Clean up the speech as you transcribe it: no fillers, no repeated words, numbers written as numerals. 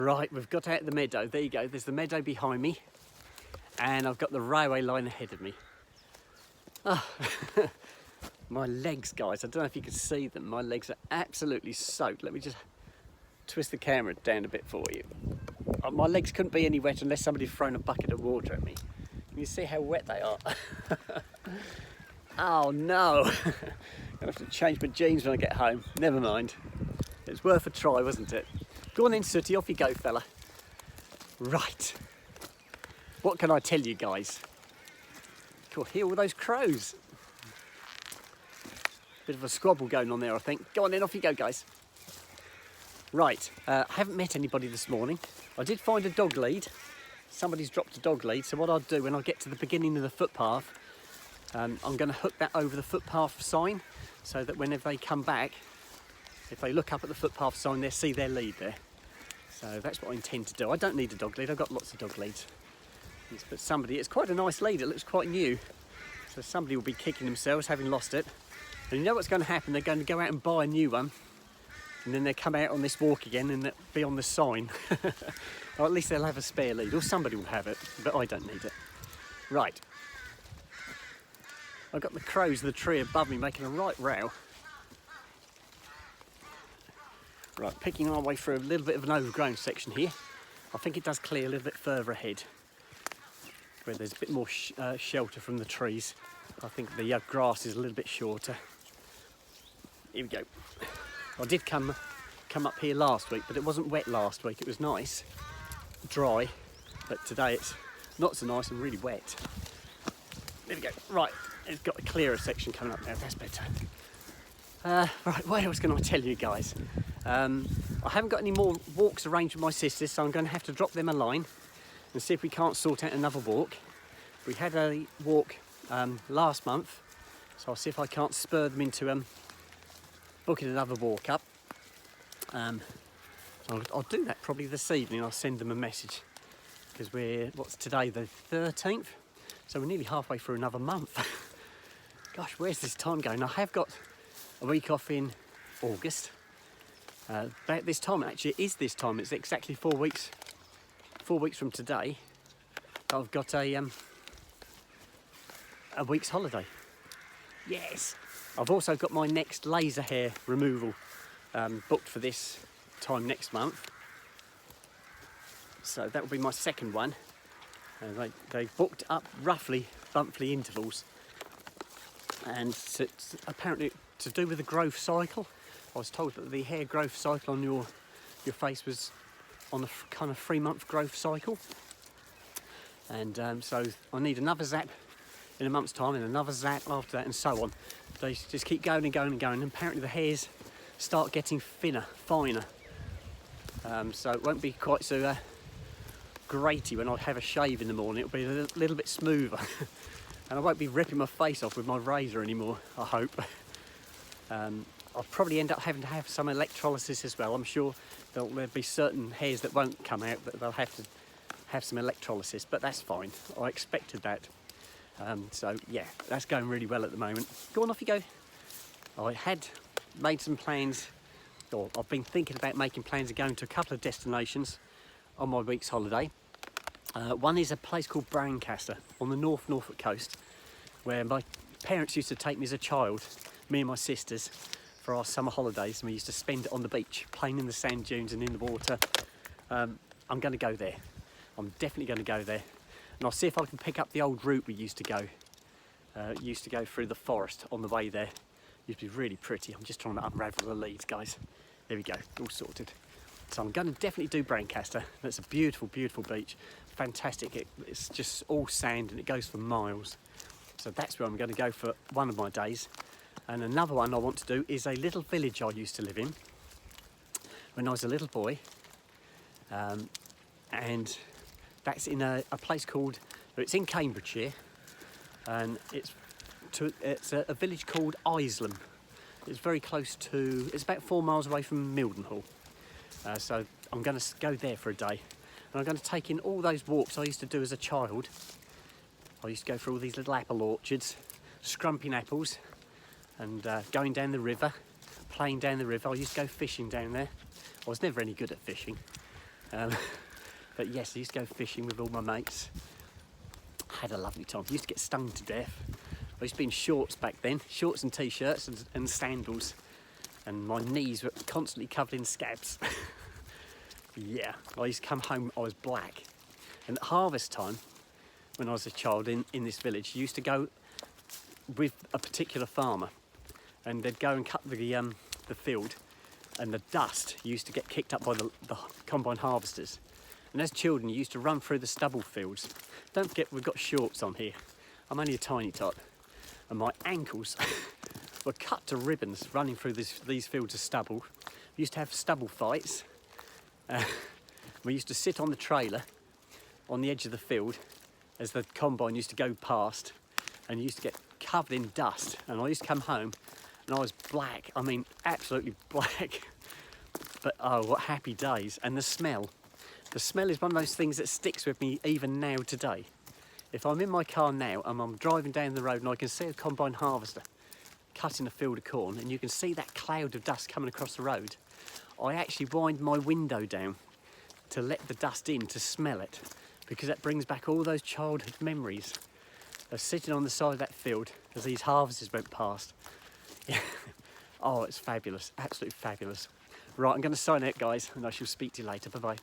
Right, we've got out the meadow. There you go, there's the meadow behind me, and I've got the railway line ahead of me. Oh, my legs, guys, I don't know if you can see them. My legs are absolutely soaked. Let me just twist the camera down a bit for you. My legs couldn't be any wetter unless somebody had thrown a bucket of water at me. Can you see how wet they are? Oh no! I'm gonna have to change my jeans when I get home. Never mind. It's worth a try, wasn't it? Go on then, Sooty, off you go, fella. Right. What can I tell you guys? Cool, hear all those crows. Bit of a squabble going on there, I think. Go on then, off you go, guys. Right, I haven't met anybody this morning. I did find a dog lead. Somebody's dropped a dog lead, so what I'll do when I get to the beginning of the footpath, I'm going to hook that over the footpath sign so that whenever they come back, if they look up at the footpath sign, they'll see their lead there. So that's what I intend to do. I don't need a dog lead, I've got lots of dog leads. But somebody, it's quite a nice lead, it looks quite new. So somebody will be kicking themselves having lost it. And you know what's going to happen, they're going to go out and buy a new one. And then they'll come out on this walk again and it'll be on the sign. Or at least they'll have a spare lead, or somebody will have it, but I don't need it. Right. I've got the crows in the tree above me making a right row. Right, picking our way through a little bit of an overgrown section here. I think it does clear a little bit further ahead, where there's a bit more shelter from the trees. I think the grass is a little bit shorter. Here we go. I did come up here last week, but it wasn't wet last week. It was nice, dry, but today it's not so nice and really wet. There we go. Right, it's got a clearer section coming up now. That's better. Right, what else can I tell you guys? I haven't got any more walks arranged with my sisters, so I'm going to have to drop them a line and see if we can't sort out another walk. We had a walk last month, so I'll see if I can't spur them into booking another walk up. So I'll do that probably this evening. I'll send them a message because what's today, the 13th? So we're nearly halfway through another month. Gosh, where's this time going? I have got a week off in August. About this time, actually, it is this time. It's exactly 4 weeks. 4 weeks from today, I've got a week's holiday. Yes. I've also got my next laser hair removal booked for this time next month. So that will be my second one. They booked up roughly monthly intervals. And it's apparently to do with the growth cycle. I was told that the hair growth cycle on your face was on a kind of 3-month growth cycle. And so I need another zap in a month's time and another zap after that and so on. They just keep going and going and going, and apparently the hairs start getting thinner, finer. So it won't be quite so graty when I have a shave in the morning. It'll be a little bit smoother. And I won't be ripping my face off with my razor anymore, I hope. I'll probably end up having to have some electrolysis as well. I'm sure there'll be certain hairs that won't come out, but they'll have to have some electrolysis, but that's fine. I expected that. So yeah, that's going really well at the moment. Go on, off you go. I had made some plans, or I've been thinking about making plans of going to a couple of destinations on my week's holiday. One is a place called Brancaster on the Norfolk coast, where my parents used to take me as a child, me and my sisters, for our summer holidays, and we used to spend it on the beach, playing in the sand dunes and in the water. I'm going to go there. I'm definitely going to go there. And I'll see if I can pick up the old route we used to go. Used to go through the forest on the way there. Used to be really pretty. I'm just trying to unravel the leads, guys. There we go, all sorted. So I'm going to definitely do Brancaster. That's a beautiful, beautiful beach. Fantastic. It's just all sand and it goes for miles. So that's where I'm going to go for one of my days. And another one I want to do is a little village I used to live in when I was a little boy. And that's in a place called, it's in Cambridgeshire, and it's a village called Isleham. It's very close to, it's about 4 miles away from Mildenhall. So I'm going to go there for a day. And I'm going to take in all those walks I used to do as a child. I used to go through all these little apple orchards, scrumping apples, and going down the river, playing down the river. I used to go fishing down there. I was never any good at fishing. But yes, I used to go fishing with all my mates. Had a lovely time. I used to get stung to death. I used to be in shorts back then, shorts and t-shirts and sandals, and my knees were constantly covered in scabs. Yeah, I used to come home, I was black. And at harvest time, when I was a child in this village, I used to go with a particular farmer, and they'd go and cut the field, and the dust used to get kicked up by the combine harvesters. And as children, you used to run through the stubble fields. Don't forget, we've got shorts on here. I'm only a tiny tot, and my ankles were cut to ribbons running through these fields of stubble. We used to have stubble fights. We used to sit on the trailer on the edge of the field as the combine used to go past, and you used to get covered in dust. And I used to come home and I was black. I mean, absolutely black. But oh, what happy days. And the smell. The smell is one of those things that sticks with me even now today. If I'm in my car now and I'm driving down the road and I can see a combine harvester cutting a field of corn, and you can see that cloud of dust coming across the road, I actually wind my window down to let the dust in, to smell it, because that brings back all those childhood memories of sitting on the side of that field as these harvesters went past. Oh, it's fabulous, absolutely fabulous. Right, I'm going to sign out, guys, and I shall speak to you later. Bye-bye.